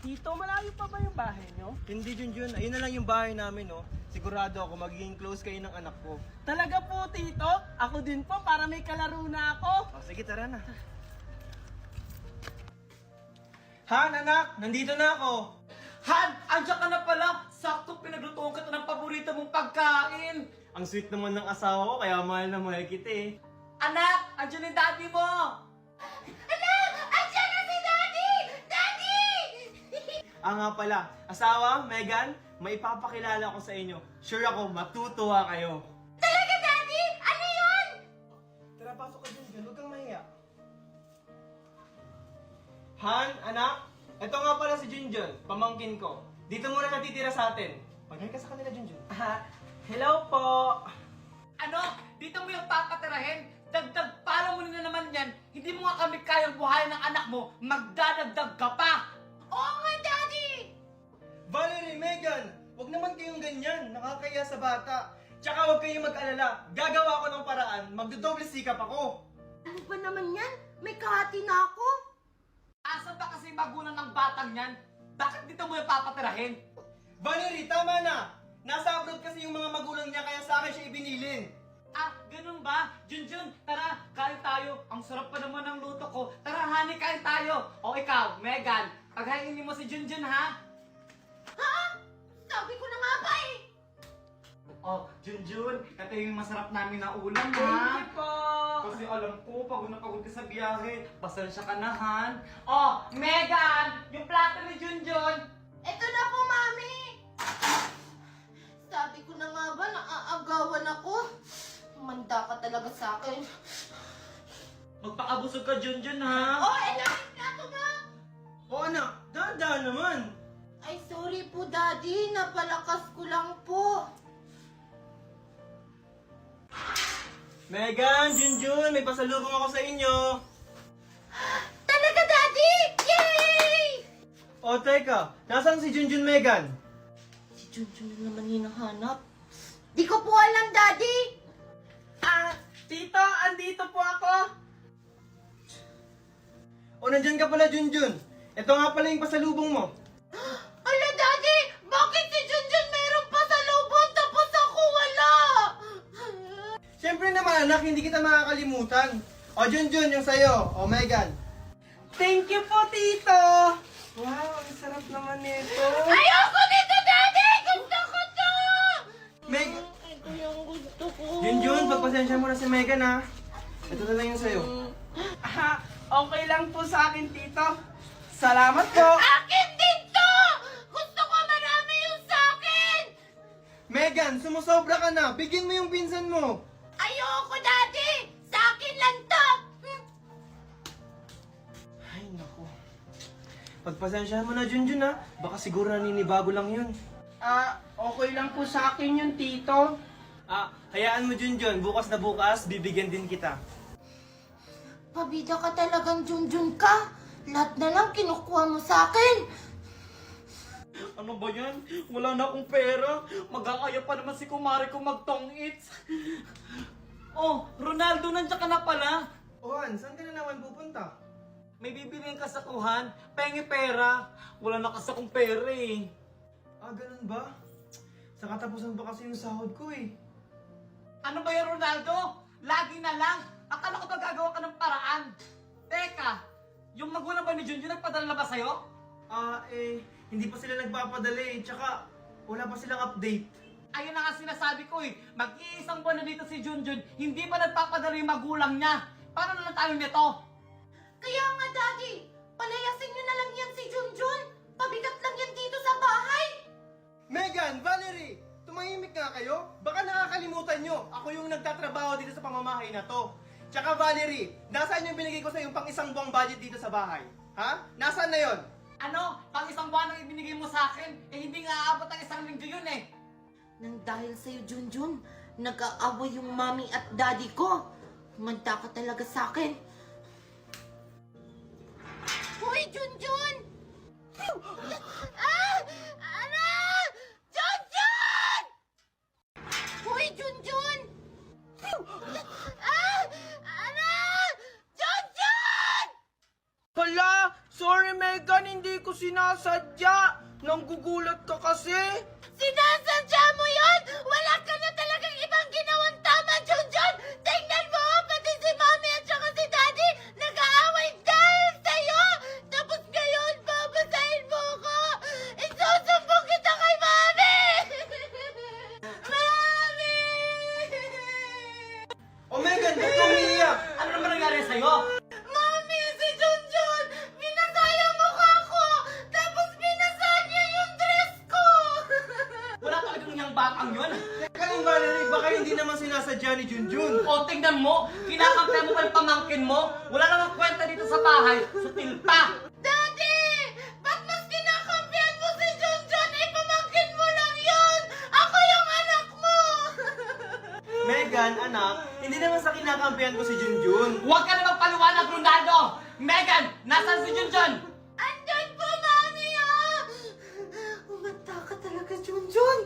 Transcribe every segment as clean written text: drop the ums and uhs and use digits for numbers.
Tito, malayo pa ba yung bahay nyo? Hindi, Junjun. Ayun na lang yung bahay namin, no? Sigurado ako magiging close kayo ng anak ko. Talaga po, Tito? Ako din po, para may kalaro na ako. O, sige, tara na. Han, anak! Nandito na ako! Han! Andiyan ka na pala! Sakto pinaglutuan kita ng paborito mong pagkain! Ang sweet naman ng asawa ko, kaya mahal na mahal kita eh. Anak! Andiyan yung daddy mo! Anak! Andiyan na si Daddy! Daddy! Nga pala, asawa, Megan, may ipapakilala ko sa inyo. Sure ako, matutuwa kayo. Talaga, Daddy? Ano yun? Tara, pasok ka dyan, huwag kang mahiya. Han, anak, ito nga pala si Junjun, pamangkin ko. Dito muna natitira sa atin. Mag-hi ka sa kanila, Junjun. Hello po. Ano? Dito mo yung papatirahin? Dagdag pala mo na naman yan. Hindi mo nga kami kayang buhayin ng anak mo. Magdadagdag ka pa! Oo nga, Daddy! Valerie, Megan, huwag naman kayong ganyan. Nakakaya sa bata. Tsaka huwag kayong mag-alala. Gagawa ko ng paraan. Magdodoble sikap ako. Ano ba naman yan? May kahati na ako. Asan ba kasi magulang ng batang yan? Bakit dito mo yung papatirahin? Valerie, tama na. Nasa abroad kasi yung mga magulang niya kaya sa akin siya ibinilin. Ah, ganun ba? Junjun, tara, kain tayo. Ang sarap pa naman ng luto ko. Tara, honey, kain tayo. O ikaw, Megan, paghainin mo si Junjun, ha? Ha? Sabi ko na nga ba eh. Oh, Junjun, ito yung masarap namin na ulam, Thank ha? you po. Kasi alam ko, pagod na pagod ka sa biyahe. Pasensya ka na, Han. Oh, Megan, yung plato ni Junjun. Ito na po, Mami. Sabi ko na nga ba, naaagawan ako. Manda ka talaga sa akin. Magpakabusog ka, Junjun, ha? Oh, ito yung plato mo. O anak, dahan naman. Ay, sorry po, Daddy. Napalakas ko lang po. Megan, Junjun, may pasalubong ako sa inyo. Talaga, Daddy! Yay! O teka, nasaan si Junjun, Megan? Si Junjun na naman hinahanap. Di ko po alam, Daddy. Tito, andito po ako. O nandyan ka pala, Junjun. Ito nga pala yung pasalubong mo. Ala, Daddy! Bakit si Junjun meron pa sa lubon tapos ako wala? Siyempre naman, anak, hindi kita makakalimutan. O Junjun, yung sayo. O Megan. Thank you po, Tito. Wow, ang sarap naman nito. Ayoko nito, Daddy! Gusto ko to! Meg, Ito yung gusto ko. Junjun, pagpasensya mo na si Megan, ha. Ito na lang yung sayo. Okay lang po sa akin, Tito. Salamat po. Akin din to! Gusto ko marami yung sa akin! Megan, sumusobra ka na. Bigyan mo yung pinsan mo. Ayoko, Daddy! Sa akin lang to! Ay, naku. Pagpasensyahan mo na, Junjun, ha. Baka siguro naninibago lang yun. Okay lang po sa akin yun, Tito. Hayaan mo, Junjun. Bukas na bukas, bibigyan din kita. Pabida ka talagang Junjun ka. Lahat na lang kinukuha mo sa akin. Ano ba yan? Wala na akong pera. Mag-aaya pa naman si kumare ko mag-tong-its. Oh, Ronaldo, nandiyan ka na pala. Ohan, saan ka na naman pupunta? May bibiliin ka sa kuhan. Pengi pera. Wala na kasi akong pera eh. Ganun ba? Sa katapusan pa kasi yung sahod ko eh. Ano ba yan, Ronaldo? Lagi na lang. Akala ko ba gagawa ka ng paraan? Teka, yung magulang ba ni Junjun nagpadala na ba sa'yo? Hindi pa sila nagpapadala eh. Tsaka, wala pa silang update. Ayun na nga sinasabi ko eh. Mag-iisang buwan na dito si Junjun, hindi pa nagpapadala yung magulang niya. Paano na lang tayo nito? Kaya nga, Daddy, palayasin niyo na lang yan si Junjun. Pabigat lang yan dito sa bahay. Megan, Valerie, tumahimik nga kayo. Baka nakakalimutan nyo, ako yung nagtatrabaho dito sa pamamahay na to. Tsaka Valerie, nasaan yung binigay ko sa yung pang isang buwang budget dito sa bahay? Ha? Nasaan na yon? Ano? Pang isang buwan ang ibinigay mo sa akin? Eh hindi nga aabot ang isang linggo yun eh. Nang dahil sa'yo, Junjun, nag-aaway yung mami at daddy ko. Manda ka talaga sa akin. Hoy, Junjun! Ano? Junjun! Hoy, Junjun! Ano? Junjun! Hala, sorry Megan, hindi ko sinasadya. Nanggugulat ka kasi. Sinasadya mo yun! Wala ka na talagang ibang ginawang tama, Junjun! Tingnan mo, pati si Mami at saka si Daddy nag-aaway dahil sa'yo! Tapos ngayon, babasahin mo ko! Isusumbong kita kay Mami! Mami! Oh, Megan, ba't ka umiiyak? Ano naman nangyari sa'yo? Mami, si Junjun! Binasa yung mukha ko! Tapos binasa niya yung dress ko! Wala talagang niyang batang yun. Teka lang, Valerie, baka hindi naman sinasadya ni Junjun. O, tingnan mo, kinakampihan mo pa yung pamangkin mo. Wala namang kwenta dito sa bahay. Sutil pa. Daddy! Ba't mas kinakampihan mo si Junjun? Eh, pamangkin mo lang yun! Ako yung anak mo! Megan, anak, hindi naman sa kinakampihan ko si Junjun. Huwag ka na magpaliwanag, Ronaldo! Megan, nasaan si Junjun? Andyan po, Mami, ah! Umanta ka talaga, Junjun!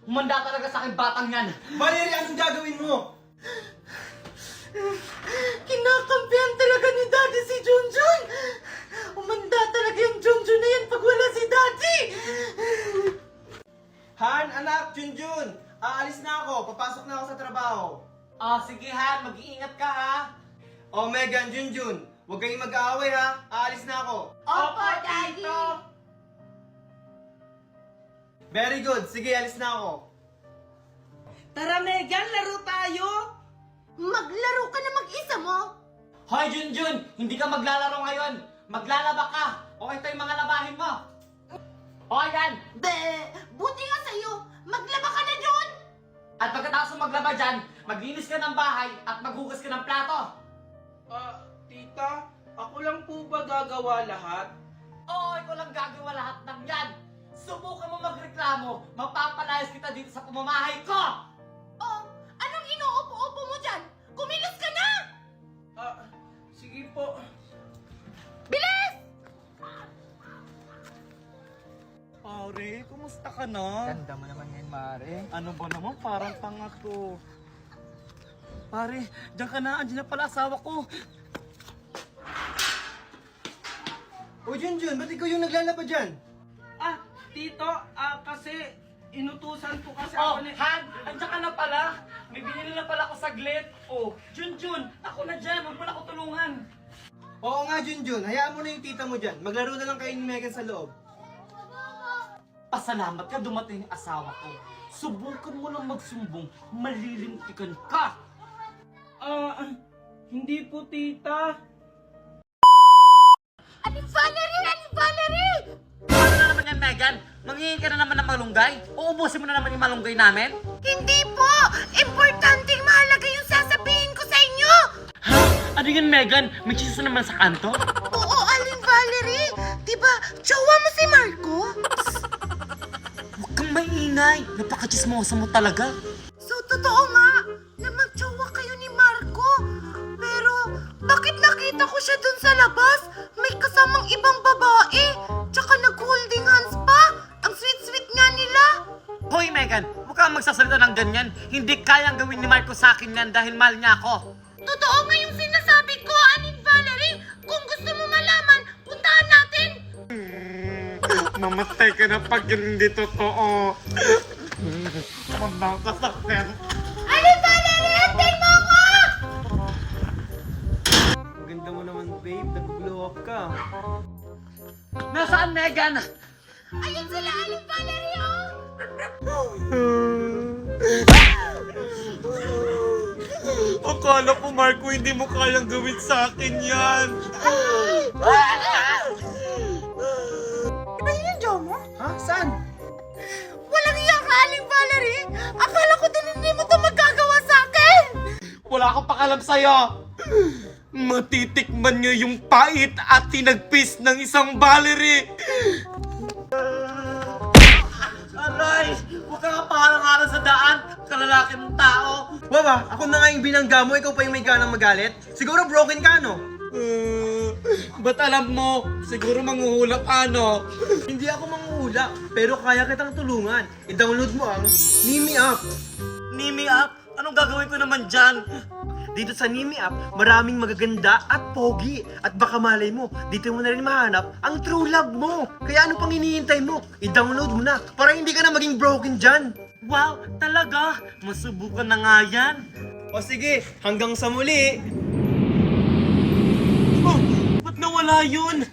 Humanda talaga sa akin batang yan. Valerie, anong gagawin mo? Kinakampihan talaga ni Daddy si Junjun! Umanda talaga yung Junjun na yan pag wala si Daddy! Han, anak, Junjun, aalis na ako. Papasok na ako sa trabaho. Sige Han, mag-iingat ka ha. Oh, Megan, Junjun, huwag kayong mag-aaway ha. Aalis na ako. Opo, Daddy! Very good. Sige, alis na ako. Tara, Megan, laro tayo. Maglaro ka na mag-isa mo? Hoy Junjun, hindi ka maglalaro ngayon. Maglalaba ka. Okay tayo mga labahin mo. Okay yan. Buti nga sa'yo! Maglaba ka na doon! At pagkatapos mo maglaba dyan, maglinis ka ng bahay at maghugas ka ng plato. Tita, ako lang po ba gagawa lahat? Oo, ikaw lang gagawa lahat ng yan. Subukan mo magreklamo, mapapalayas kita dito sa pamamahay ko. Oh, anong inuupo-upo mo dyan? Kumilos ka na! Sige po. Bilis! Pare, kumusta ka na? Ganda mo naman yan, Mare. Ano ba naman, parang tanga to. Pare, diyan ka na, andyan na pala asawa ko. Oh, Junjun, ba't ikaw yung naglalaba dyan? Tito, kasi inutusan po kasi Oh, ako ni... Han, andyan ka na pala. May binili na pala ako saglit. Oh, Junjun, ako na dyan, huwag mo na ako tulungan. Oo nga, Junjun. Hayaan mo na yung tita mo dyan. Maglaro na lang kayo ni Megan sa loob. Pasalamat ka dumating yung asawa ko. Subukan mo lang magsumbong, malilintikan ka. Hindi po, tita. Aling Valerie! Aling Valerie! Ano na naman yan, Megan? Manghihingi ka na naman ng malunggay? Uubusin mo na naman yung malunggay namin? Hindi po! Importanteng mahalaga yung sasabihin ko sa inyo! Ha? Ano yun, Megan? May chismis naman sa kanto? Oo, Aling Valerie! Diba, jowa mo si Marco? Huwag kang maingay. Napaka-chismosa mo talaga. So, totoo nga na magjowa kayo ni Marco. Pero, bakit nakita ko siya dun sa labas? May kasamang ibang babae. Tsaka nag-holding hands pa. Ang sweet-sweet nga nila. Hoy, Megan, huwag kang magsasalita ng ganyan. Hindi kayang gawin ni Marco sa akin yan dahil mahal niya ako. Totoo nga yung sinasabi ko, Aling Valerie. Kung gusto mo malaman, puntahan natin. Mamatay ka na pag hindi totoo. Magkakasakit. Aling Valerie, antay mo ako! Ang ganda mo naman, babe. Nag-glow up ka. Nasaan, Megan? Ayun sila, Aling Valerie, oh! Akala ko, Marco, hindi mo kayang gawin sa akin yan. Iba yun yung jowa mo? Ha? Saan? Walang iya ka, Aling Valerie! Akala ko din hindi mo ito magagawa sa akin! Wala akong pakalam sa'yo. Matitikman niyo yung pait at tinagpis ng isang Valerie. Aray! Huwag ka nga pangalangalan sa daan. Kalalaki mong tao. Wawa, ako na nga yung binangga mo. Ikaw pa yung may ganang magalit. Siguro broken ka, no? Ba't alam mo? Siguro manghuhulak ka, no? Hindi ako manghuhula, pero kaya kitang tulungan. I-download mo ang Nimi App. Nimi up? Anong gagawin ko naman dyan? dito sa Nimi app, maraming magaganda at pogi. At baka malay mo, dito mo na rin mahanap ang true love mo. Kaya ano pang hinihintay mo? I-download mo na para hindi ka na maging broken dyan. Wow, talaga? Masubukan na nga yan. O sige, hanggang sa muli! Oh, ba't nawala yun?